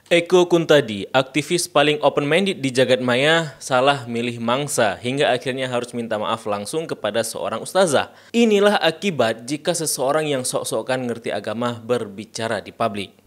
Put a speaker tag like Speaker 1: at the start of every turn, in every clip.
Speaker 1: Eko Kuntadi, aktivis paling open-minded di jagat maya, salah milih mangsa hingga akhirnya harus minta maaf langsung kepada seorang ustazah. Inilah akibat jika seseorang yang sok-sokan ngerti agama berbicara di publik.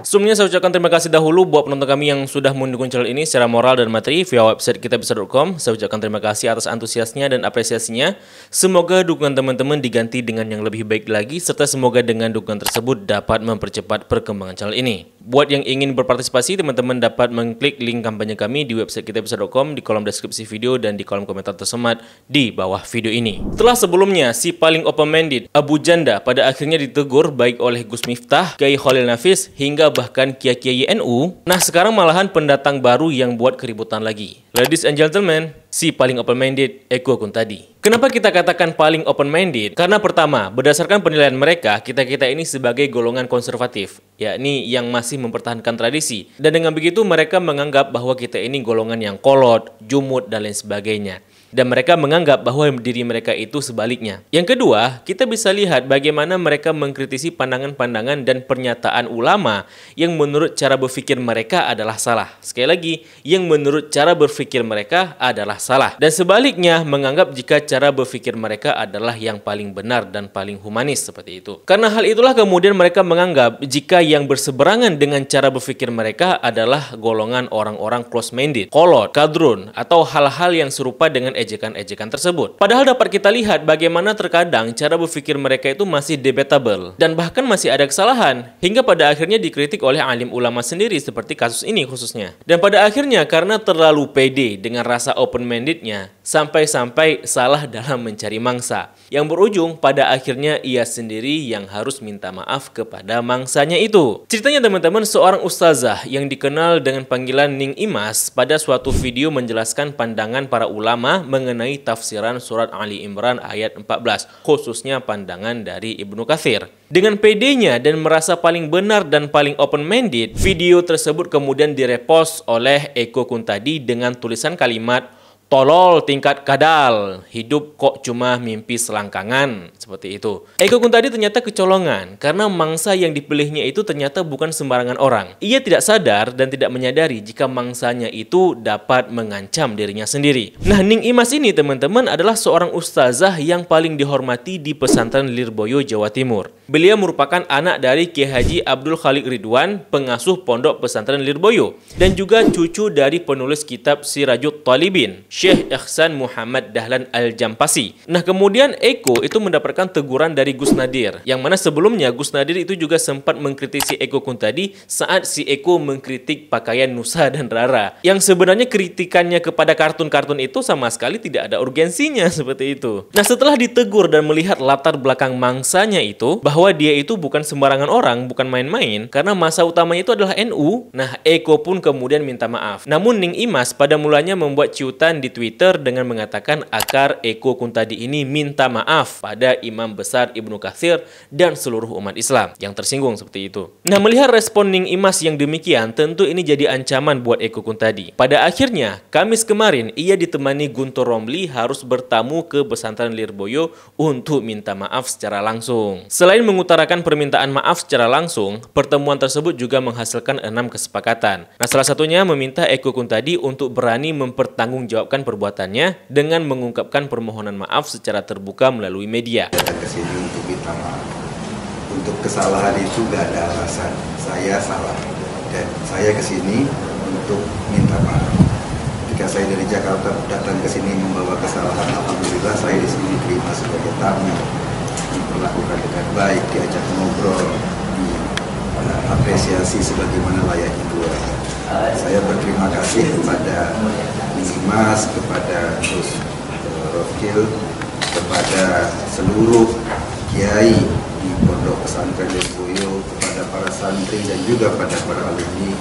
Speaker 1: Sebelumnya saya ucapkan terima kasih dahulu buat penonton kami yang sudah mendukung channel ini secara moral dan materi via website kitabisa.com. Saya ucapkan terima kasih atas antusiasnya dan apresiasinya. Semoga dukungan teman-teman diganti dengan yang lebih baik lagi, serta semoga dengan dukungan tersebut dapat mempercepat perkembangan channel ini. Buat yang ingin berpartisipasi, teman-teman dapat mengklik link kampanye kami di website kitabisa.com di kolom deskripsi video dan di kolom komentar tersemat di bawah video ini. Setelah sebelumnya, si paling open-minded, Abu Janda, pada akhirnya ditegur baik oleh Gus Miftah, Kiai Khalil Nafis, hingga bahkan kiai-kiai NU. Nah, sekarang malahan pendatang baru yang buat keributan lagi. Ladies and gentlemen, si paling open-minded, Eko Kuntadi. Kenapa kita katakan paling open-minded? Karena pertama, berdasarkan penilaian mereka, kita-kita ini sebagai golongan konservatif, yakni yang masih mempertahankan tradisi. Dan dengan begitu mereka menganggap bahwa kita ini golongan yang kolot, jumut, dan lain sebagainya. Dan mereka menganggap bahwa diri mereka itu sebaliknya. Yang kedua, kita bisa lihat bagaimana mereka mengkritisi pandangan-pandangan dan pernyataan ulama yang menurut cara berpikir mereka adalah salah. Sekali lagi, yang menurut cara berpikir mereka adalah salah. Dan sebaliknya, menganggap jika cara berpikir mereka adalah yang paling benar dan paling humanis seperti itu. Karena hal itulah kemudian mereka menganggap jika yang berseberangan dengan cara berpikir mereka adalah golongan orang-orang close-minded, kolot, kadrun, atau hal-hal yang serupa dengan ejekan-ejekan tersebut. Padahal dapat kita lihat bagaimana terkadang cara berpikir mereka itu masih debatable dan bahkan masih ada kesalahan hingga pada akhirnya dikritik oleh alim ulama sendiri seperti kasus ini khususnya. Dan pada akhirnya karena terlalu pede dengan rasa open-mindednya sampai-sampai salah dalam mencari mangsa yang berujung pada akhirnya ia sendiri yang harus minta maaf kepada mangsanya itu. Ceritanya teman-teman, seorang ustazah yang dikenal dengan panggilan Ning Imas pada suatu video menjelaskan pandangan para ulama mengenai tafsiran surat Ali Imran ayat 14, khususnya pandangan dari Ibnu Katsir. Dengan pedenya dan merasa paling benar dan paling open-minded, video tersebut kemudian direpost oleh Eko Kuntadi dengan tulisan kalimat, "Tolol tingkat kadal, hidup kok cuma mimpi selangkangan," seperti itu. Eko Kuntadi ternyata kecolongan karena mangsa yang dipilihnya itu ternyata bukan sembarangan orang. Ia tidak sadar dan tidak menyadari jika mangsanya itu dapat mengancam dirinya sendiri. Nah, Ning Imas ini teman-teman adalah seorang ustazah yang paling dihormati di pesantren Lirboyo, Jawa Timur. Beliau merupakan anak dari Kiai Haji Abdul Khalik Ridwan, pengasuh pondok pesantren Lirboyo, dan juga cucu dari penulis kitab Sirajut Talibin, Syekh Ihsan Muhammad Dahlan Al-Jampasi. Nah, kemudian Eko itu mendapatkan teguran dari Gus Nadir, yang mana sebelumnya Gus Nadir itu juga sempat mengkritisi Eko Kuntadi saat si Eko mengkritik pakaian Nusa dan Rara, yang sebenarnya kritikannya kepada kartun-kartun itu sama sekali tidak ada urgensinya seperti itu. Nah, setelah ditegur dan melihat latar belakang mangsanya itu, bahwa dia itu bukan sembarangan orang, bukan main-main, karena masa utamanya itu adalah NU, nah Eko pun kemudian minta maaf. Namun Ning Imas pada mulanya membuat ciutan di Twitter dengan mengatakan agar Eko Kuntadi ini minta maaf pada Imam Besar Ibnu Katsir dan seluruh umat Islam yang tersinggung seperti itu. Nah, melihat respon Ning Imas yang demikian, tentu ini jadi ancaman buat Eko Kuntadi. Pada akhirnya, Kamis kemarin ia ditemani Guntur Romli harus bertamu ke pesantren Lirboyo untuk minta maaf secara langsung. Selain mengutarakan permintaan maaf secara langsung, pertemuan tersebut juga menghasilkan 6 kesepakatan. Nah, salah satunya meminta Eko Kuntadi untuk berani mempertanggungjawabkan perbuatannya dengan mengungkapkan permohonan maaf secara terbuka melalui media.
Speaker 2: Datang ke sini untuk minta maaf. Untuk kesalahan itu gak ada alasan. Saya salah dan saya ke sini untuk minta maaf. Ketika saya dari Jakarta datang ke sini membawa kesalahan, alhamdulillah saya di sini diterima sebagai tamu, diperlakukan dengan baik, diajak ngobrol, diapresiasi sebagaimana layaknya keluarga. Saya berterima kasih kepada Mas, kepada Gus Rokil, kepada seluruh kiai di pondok pesantren Lirboyo, kepada para santri dan juga pada para alumni.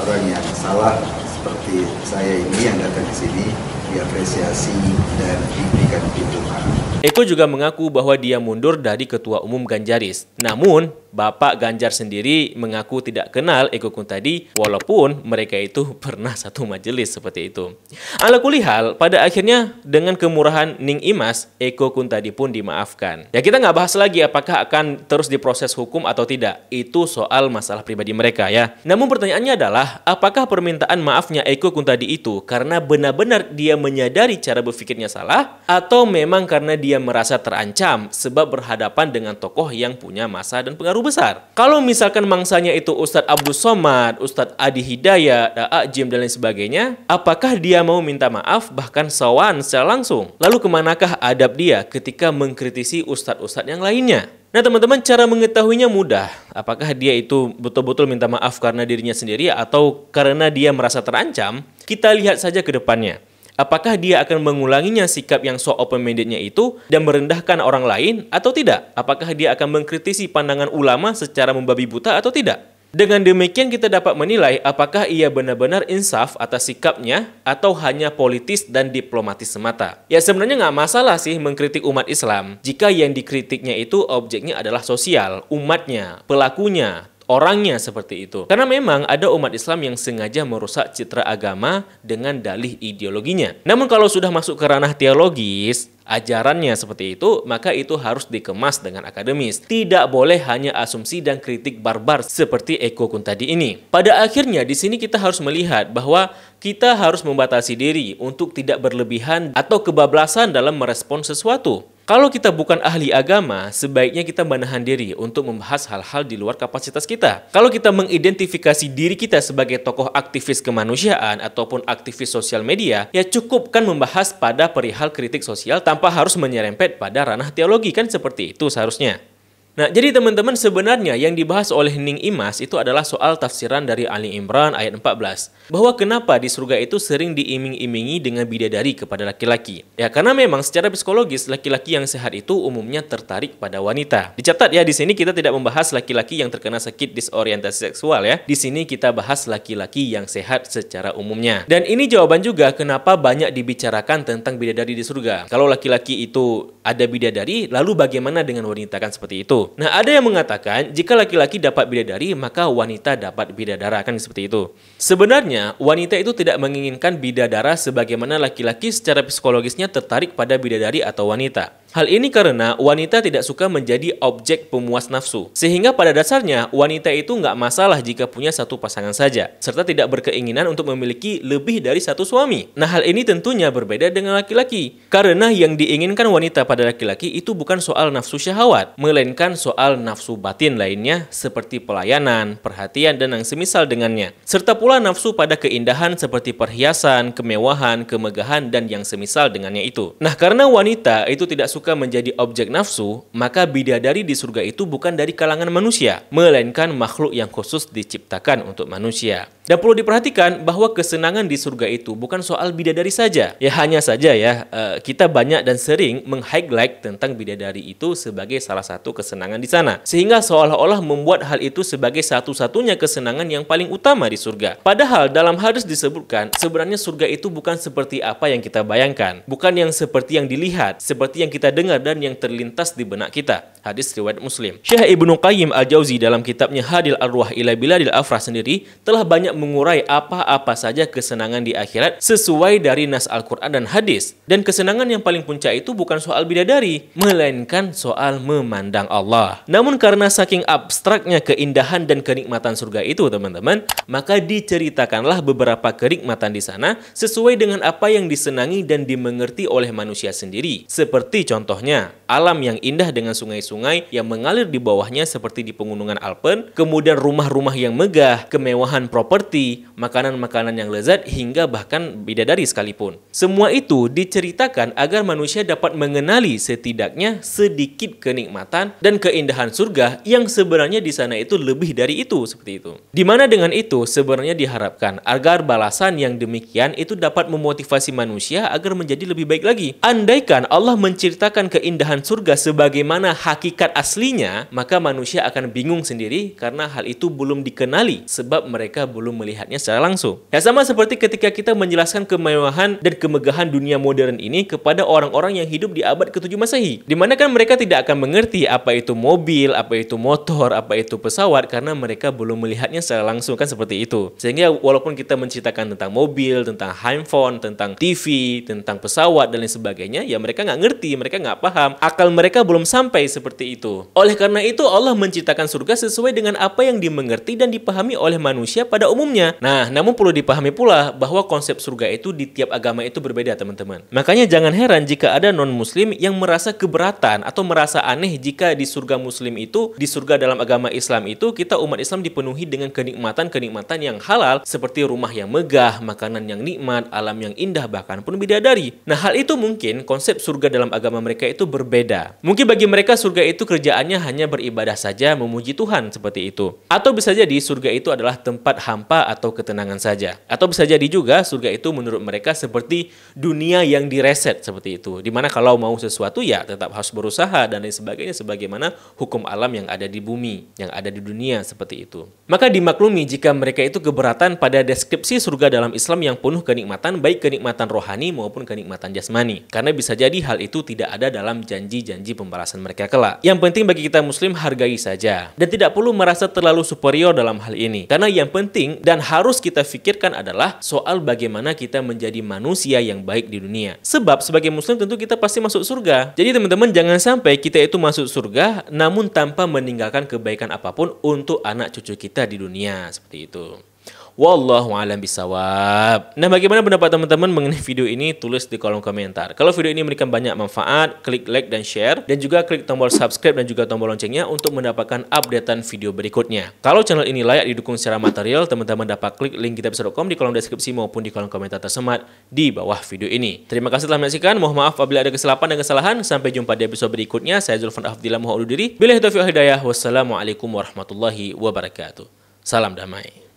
Speaker 2: Orang yang salah seperti saya ini yang datang ke sini diapresiasi dan diberikan pintu maaf.
Speaker 1: Eko juga mengaku bahwa dia mundur dari Ketua Umum Ganjaris. Namun, Bapak Ganjar sendiri mengaku tidak kenal Eko Kuntadi walaupun mereka itu pernah satu majelis seperti itu. Ala kulihal, pada akhirnya dengan kemurahan Ning Imas, Eko Kuntadi pun dimaafkan. Ya kita nggak bahas lagi apakah akan terus diproses hukum atau tidak. Itu soal masalah pribadi mereka ya. Namun pertanyaannya adalah apakah permintaan maafnya Eko Kuntadi itu karena benar-benar dia menyadari cara berpikirnya salah atau memang karena dia merasa terancam sebab berhadapan dengan tokoh yang punya masa dan pengaruh besar. Kalau misalkan mangsanya itu Ustadz Abdul Somad, Ustadz Adi Hidayat, Jim dan lain sebagainya, apakah dia mau minta maaf bahkan sowan secara langsung? Lalu kemanakah adab dia ketika mengkritisi ustadz-ustadz yang lainnya? Nah teman-teman, cara mengetahuinya mudah. Apakah dia itu betul-betul minta maaf karena dirinya sendiri atau karena dia merasa terancam? Kita lihat saja ke depannya. Apakah dia akan mengulanginya sikap yang so open-mindednya itu dan merendahkan orang lain atau tidak? Apakah dia akan mengkritisi pandangan ulama secara membabi buta atau tidak? Dengan demikian kita dapat menilai apakah ia benar-benar insaf atas sikapnya atau hanya politis dan diplomatis semata. Ya sebenarnya nggak masalah sih mengkritik umat Islam jika yang dikritiknya itu objeknya adalah sosial, umatnya, pelakunya, orangnya seperti itu. Karena memang ada umat Islam yang sengaja merusak citra agama dengan dalih ideologinya. Namun kalau sudah masuk ke ranah teologis, ajarannya seperti itu, maka itu harus dikemas dengan akademis. Tidak boleh hanya asumsi dan kritik barbar seperti Eko Kuntadi ini. Pada akhirnya di sini kita harus melihat bahwa kita harus membatasi diri untuk tidak berlebihan atau kebablasan dalam merespon sesuatu. Kalau kita bukan ahli agama, sebaiknya kita menahan diri untuk membahas hal-hal di luar kapasitas kita. Kalau kita mengidentifikasi diri kita sebagai tokoh aktivis kemanusiaan ataupun aktivis sosial media, ya cukupkan membahas pada perihal kritik sosial tanpa harus menyerempet pada ranah teologi, kan seperti itu seharusnya. Nah, jadi teman-teman sebenarnya yang dibahas oleh Ning Imas itu adalah soal tafsiran dari Ali Imran ayat 14. Bahwa kenapa di surga itu sering diiming-imingi dengan bidadari kepada laki-laki. Ya, karena memang secara psikologis laki-laki yang sehat itu umumnya tertarik pada wanita. Dicatat ya, di sini kita tidak membahas laki-laki yang terkena sakit disorientasi seksual ya. Di sini kita bahas laki-laki yang sehat secara umumnya. Dan ini jawaban juga kenapa banyak dibicarakan tentang bidadari di surga. Kalau laki-laki itu ada bidadari, lalu bagaimana dengan wanita, kan seperti itu. Nah, ada yang mengatakan jika laki-laki dapat bidadari, maka wanita dapat bidadara, kan seperti itu. Sebenarnya, wanita itu tidak menginginkan bidadara sebagaimana laki-laki secara psikologisnya tertarik pada bidadari atau wanita. Hal ini karena wanita tidak suka menjadi objek pemuas nafsu. Sehingga pada dasarnya, wanita itu nggak masalah jika punya satu pasangan saja, serta tidak berkeinginan untuk memiliki lebih dari satu suami. Nah, hal ini tentunya berbeda dengan laki-laki. Karena yang diinginkan wanita pada laki-laki itu bukan soal nafsu syahwat, melainkan soal nafsu batin lainnya seperti pelayanan, perhatian, dan yang semisal dengannya. Serta pula nafsu pada keindahan seperti perhiasan, kemewahan, kemegahan, dan yang semisal dengannya itu. Nah, karena wanita itu tidak suka menjadi objek nafsu, maka bidadari di surga itu bukan dari kalangan manusia, melainkan makhluk yang khusus diciptakan untuk manusia. Dan perlu diperhatikan bahwa kesenangan di surga itu bukan soal bidadari saja. Ya hanya saja ya, kita banyak dan sering meng-highlight tentang bidadari itu sebagai salah satu kesenangan di sana. Sehingga seolah-olah membuat hal itu sebagai satu-satunya kesenangan yang paling utama di surga. Padahal dalam hadis disebutkan, sebenarnya surga itu bukan seperti apa yang kita bayangkan. Bukan yang seperti yang dilihat, seperti yang kita dengar dan yang terlintas di benak kita. Hadis riwayat Muslim. Syekh Ibnu Qayyim Al-Jauzi dalam kitabnya Hadil Arwah ila Biladil Afrah sendiri telah banyak mengurai apa-apa saja kesenangan di akhirat sesuai dari nas Al-Quran dan hadis. Dan kesenangan yang paling puncak itu bukan soal bidadari, melainkan soal memandang Allah. Namun karena saking abstraknya keindahan dan kenikmatan surga itu teman-teman, maka diceritakanlah beberapa kenikmatan di sana sesuai dengan apa yang disenangi dan dimengerti oleh manusia sendiri. Seperti contohnya, alam yang indah dengan sungai-sungai yang mengalir di bawahnya seperti di pegunungan Alpen, kemudian rumah-rumah yang megah, kemewahan properti, makanan-makanan yang lezat, hingga bahkan bidadari sekalipun. Semua itu diceritakan agar manusia dapat mengenali setidaknya sedikit kenikmatan dan keindahan surga yang sebenarnya di sana itu lebih dari itu, seperti itu. Dimana dengan itu sebenarnya diharapkan agar balasan yang demikian itu dapat memotivasi manusia agar menjadi lebih baik lagi. Andaikan Allah menceritakan menceritakan keindahan surga sebagaimana hakikat aslinya, maka manusia akan bingung sendiri karena hal itu belum dikenali sebab mereka belum melihatnya secara langsung. Ya, sama seperti ketika kita menjelaskan kemewahan dan kemegahan dunia modern ini kepada orang-orang yang hidup di abad ke-7 Masehi, di mana kan mereka tidak akan mengerti apa itu mobil, apa itu motor, apa itu pesawat karena mereka belum melihatnya secara langsung, kan seperti itu. Sehingga walaupun kita menceritakan tentang mobil, tentang handphone, tentang TV, tentang pesawat dan lain sebagainya, ya mereka nggak ngerti, mereka nggak paham, akal mereka belum sampai seperti itu. Oleh karena itu Allah menciptakan surga sesuai dengan apa yang dimengerti dan dipahami oleh manusia pada umumnya. Nah, namun perlu dipahami pula bahwa konsep surga itu di tiap agama itu berbeda, teman-teman. Makanya jangan heran jika ada non-muslim yang merasa keberatan atau merasa aneh jika di surga muslim itu, di surga dalam agama Islam itu, kita umat Islam dipenuhi dengan kenikmatan-kenikmatan yang halal seperti rumah yang megah, makanan yang nikmat, alam yang indah, bahkan pun bidadari. Nah, hal itu mungkin konsep surga dalam agama mereka itu berbeda. Mungkin bagi mereka surga itu kerjaannya hanya beribadah saja, memuji Tuhan seperti itu. Atau bisa jadi surga itu adalah tempat hampa atau ketenangan saja. Atau bisa jadi juga surga itu menurut mereka seperti dunia yang direset seperti itu. Dimana kalau mau sesuatu ya tetap harus berusaha dan lain sebagainya sebagaimana hukum alam yang ada di bumi, yang ada di dunia seperti itu. Maka dimaklumi jika mereka itu keberatan pada deskripsi surga dalam Islam yang penuh kenikmatan, baik kenikmatan rohani maupun kenikmatan jasmani. Karena bisa jadi hal itu tidak ada dalam janji-janji pembalasan mereka kelak. Yang penting bagi kita muslim hargai saja. Dan tidak perlu merasa terlalu superior dalam hal ini. Karena yang penting dan harus kita pikirkan adalah soal bagaimana kita menjadi manusia yang baik di dunia. Sebab sebagai muslim tentu kita pasti masuk surga. Jadi teman-teman jangan sampai kita itu masuk surga namun tanpa meninggalkan kebaikan apapun untuk anak cucu kita di dunia. Seperti itu. Wallahu a'lam bishawab. Nah, bagaimana pendapat teman-teman mengenai video ini? Tulis di kolom komentar. Kalau video ini memberikan banyak manfaat, klik like dan share. Dan juga klik tombol subscribe dan juga tombol loncengnya untuk mendapatkan updatean video berikutnya. Kalau channel ini layak didukung secara material, teman-teman dapat klik link kitabisa.com di kolom deskripsi maupun di kolom komentar tersemat di bawah video ini. Terima kasih telah menyaksikan. Mohon maaf apabila ada kesilapan dan kesalahan. Sampai jumpa di episode berikutnya. Saya Zulfan Afdillah mohon undur diri. Billahi taufiq wal hidayah. Wassalamualaikum warahmatullahi wabarakatuh. Salam damai.